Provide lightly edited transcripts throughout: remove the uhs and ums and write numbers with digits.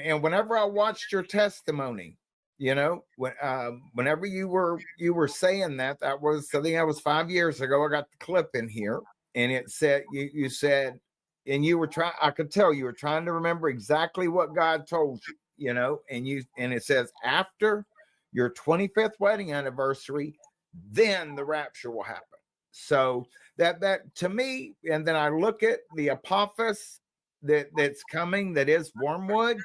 And whenever I watched your testimony, whenever you were saying that, that was, I think that was 5 years ago. I got the clip in here, and it said you said, and you were trying. I could tell you were trying to remember exactly what God told you. And it says after your 25th wedding anniversary, then the rapture will happen. So that to me, and then I look at the Apophis that's coming, that is Wormwood,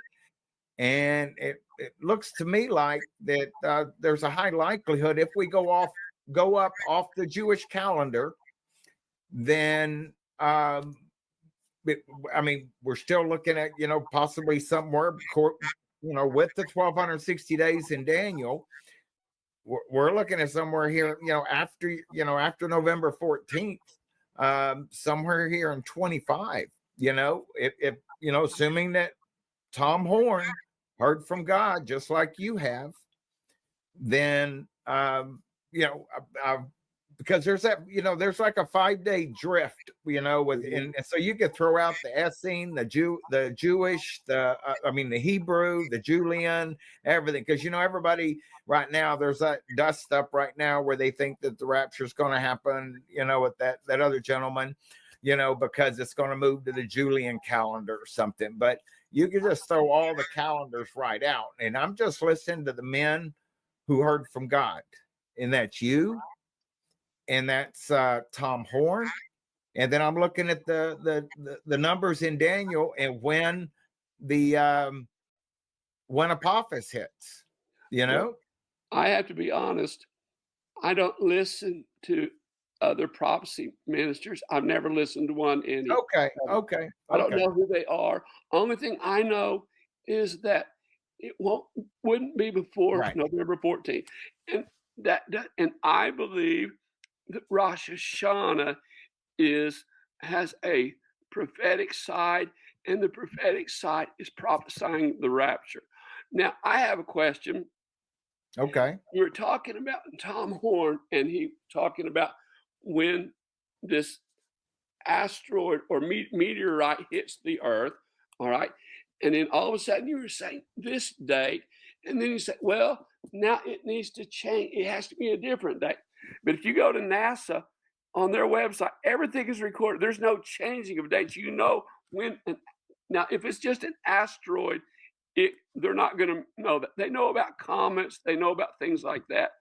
and it looks to me like that there's a high likelihood if we go up off the Jewish calendar, then I mean, we're still looking at possibly somewhere with the 1260 days in Daniel. We're looking at somewhere here, after November 14th, somewhere here in 25. If assuming that Tom Horn heard from God just like you have, then because there's there's like a 5-day drift, and so you could throw out the Essene, the Jewish, the Hebrew, the Julian, everything, because everybody right now, there's that dust up right now where they think that the rapture is going to happen, with that other gentleman, because it's going to move to the Julian calendar or something. But you can just throw all the calendars right out. And I'm just listening to the men who heard from God. And that's you. And that's Tom Horn. And then I'm looking at the numbers in Daniel and when when Apophis hits, Well, I have to be honest. I don't listen to other prophecy ministers. I've never listened to one any. Okay. I don't know who they are. Only thing I know is that it wouldn't be before November 14th. And and I believe that Rosh Hashanah has a prophetic side, and the prophetic side is prophesying the rapture. Now, I have a question. Okay. You were talking about Tom Horn, and he talking about when this asteroid or meteorite hits the Earth, all right? And then all of a sudden you were saying this date, and then you said, well, now it needs to change. It has to be a different date. But if you go to NASA on their website, everything is recorded. There's no changing of dates. When. Now, if it's just an asteroid, they're not going to know that. They know about comets. They know about things like that.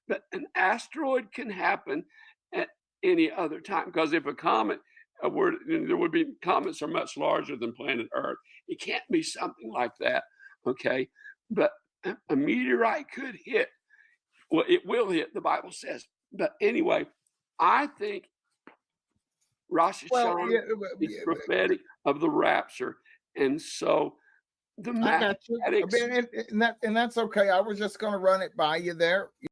But an asteroid can happen at any other time, because if a comet, there would be comets are much larger than planet Earth. It can't be something like that, okay? But a meteorite could hit. Well, it will hit, the Bible says. But anyway, I think Rosh Hashanah is prophetic of the rapture, and so the I got you. mathematics. And that's okay. I was just going to run it by you there.